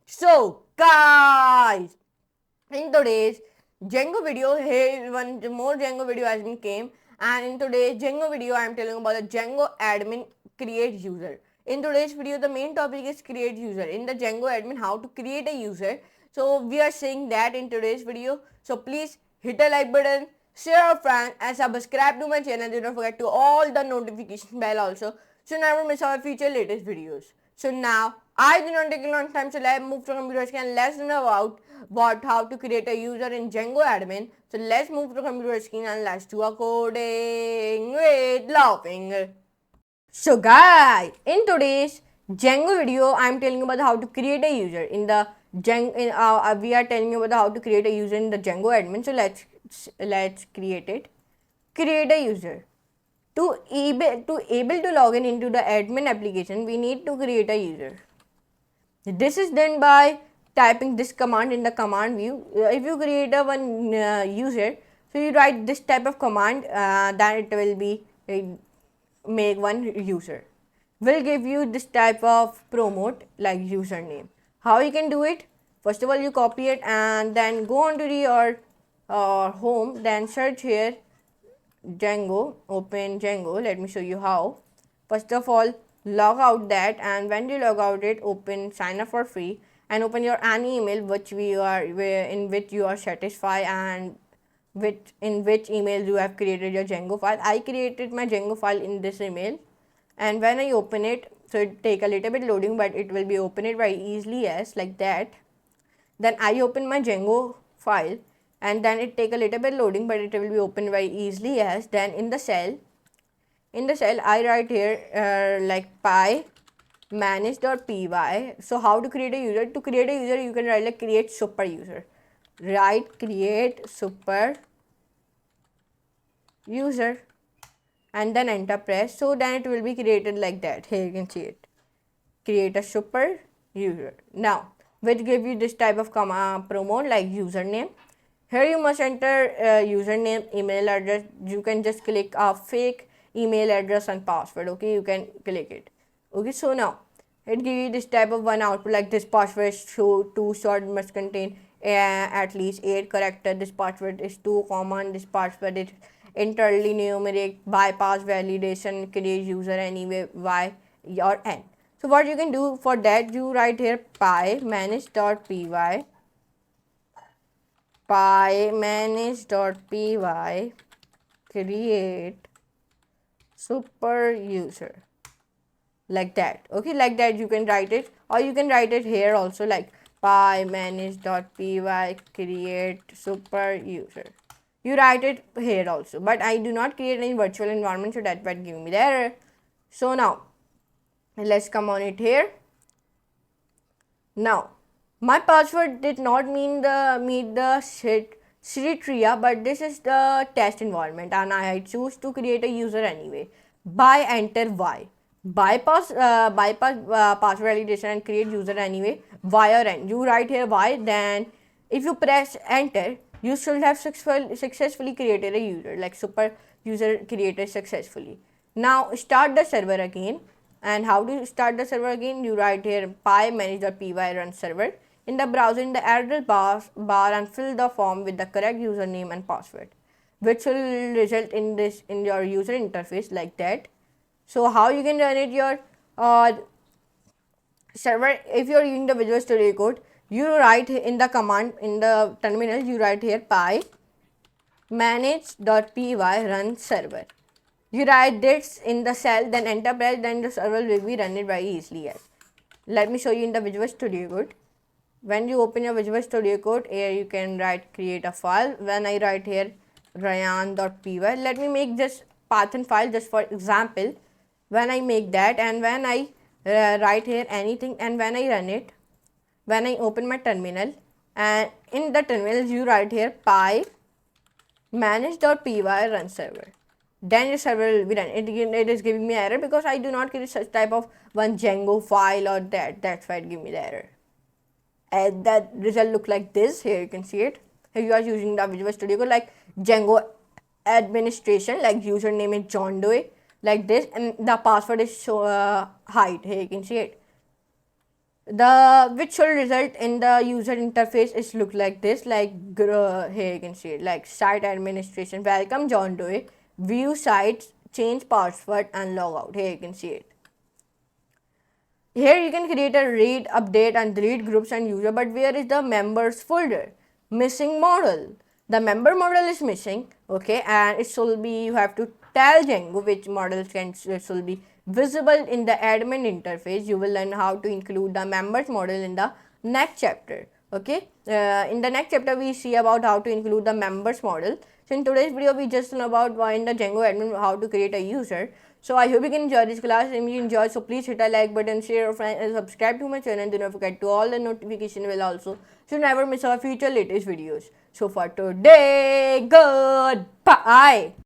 So guys, in today's Django video, here one more Django video has been came, and in today's Django video I am telling about the Django admin create user. In today's video the main topic is create user. In the Django admin, how to create a user. So we are saying that in today's video. So please hit a like button, share a friend and subscribe to my channel. Do not forget to all the notification bell also, so never miss our future latest videos. So now I do not take a long time, so let's move to computer screen and let's know about how to create a user in Django admin. So let's move to computer screen and let's do a coding with laughing. So guys, in today's Django video, I am telling you about how to create a user in the we are telling you about how to create a user in the Django admin. So let's create it. Create a user. To able to log in into the admin application, we need to create a user. This is done by typing this command in the command view. If you create a one user, so you write this type of command, then it will be make one user. Will give you this type of promote like username. How you can do it? First of all, you copy it and then go on to your home, then search here Django, open Django. Let me show you how. First of all, log out that, and when you log out it, open sign up for free and open your any email in which you are satisfied and in which email you have created your Django file. I created my Django file in this email, and when I open it, so it take a little bit loading, but it will be open it very easily as like that. Then I open my Django file, and then it take a little bit loading, but it will be open very easily as. Then in the cell I write here like py manage.py. So how to create a user? To create a user, you can write like create super user. Write create super user and then enter press. So then it will be created like that. Here you can see it. Create a super user. Now which give you this type of promote like username. Here you must enter username, email address. You can just click a fake email address and password. Okay, you can click it. Okay, so now it gives you this type of one output like this password is too short, must contain at least 8 characters. This password is too common. This password is entirely numeric. Bypass validation. Create user anyway. Y or N. So what you can do for that, you write here py manage.py manage.py create super user like that. Okay, like that you can write it, or you can write it here also like py manage.py create super user. You write it here also, but I do not create any virtual environment, so that might give me the error. So now let's come on it here. Now my password did not meet the criteria, but this is the test environment and I choose to create a user anyway. By enter Y. Bypass password validation and create user anyway. Y or N. You write here Y, then if you press enter, you should have successfully created a user like super user created successfully. Now start the server again. And how do you start the server again? You write here py manage.py run server. In the browser, in the address bar and fill the form with the correct username and password, which will result in this in your user interface like that. So how you can run it your server? If you are using the Visual Studio Code, you write in the command in the terminal, you write here py manage.py run server. You write this in the cell, then enter press, then the server will be run it very easily. Let me show you in the Visual Studio Code. When you open your Visual Studio Code, here you can write create a file. When I write here ryan.py, let me make this Python file just for example. When I make that, and when I write here anything, and when I run it, when I open my terminal, and in the terminal you write here py manage.py run server, then your server will be run. It is giving me error because I do not create such type of one Django file or that's why it give me the error. And that result look like this. Here you can see it. Here you are using the Visual Studio Code like Django administration, like username is John Doe, like this, and the password is hide. Here you can see it. which should result in the user interface is look like this, like here you can see it, like site administration, welcome John Doe, view sites, change password and log out. Here you can see it. Here you can create a read, update and delete groups and user, but where is the members folder? Missing model. The member model is missing, okay, and it should be, you have to tell Django which models should be visible in the admin interface. You will learn how to include the members model in the next chapter, okay. In the next chapter we see about how to include the members model. So in today's video we just learn about why in the Django admin how to create a user. So I hope you can enjoy this class. If you enjoy, so please hit a like button, share, friend, and subscribe to my channel. And do not forget to all the notification bell also, so never miss our future latest videos. So for today, goodbye.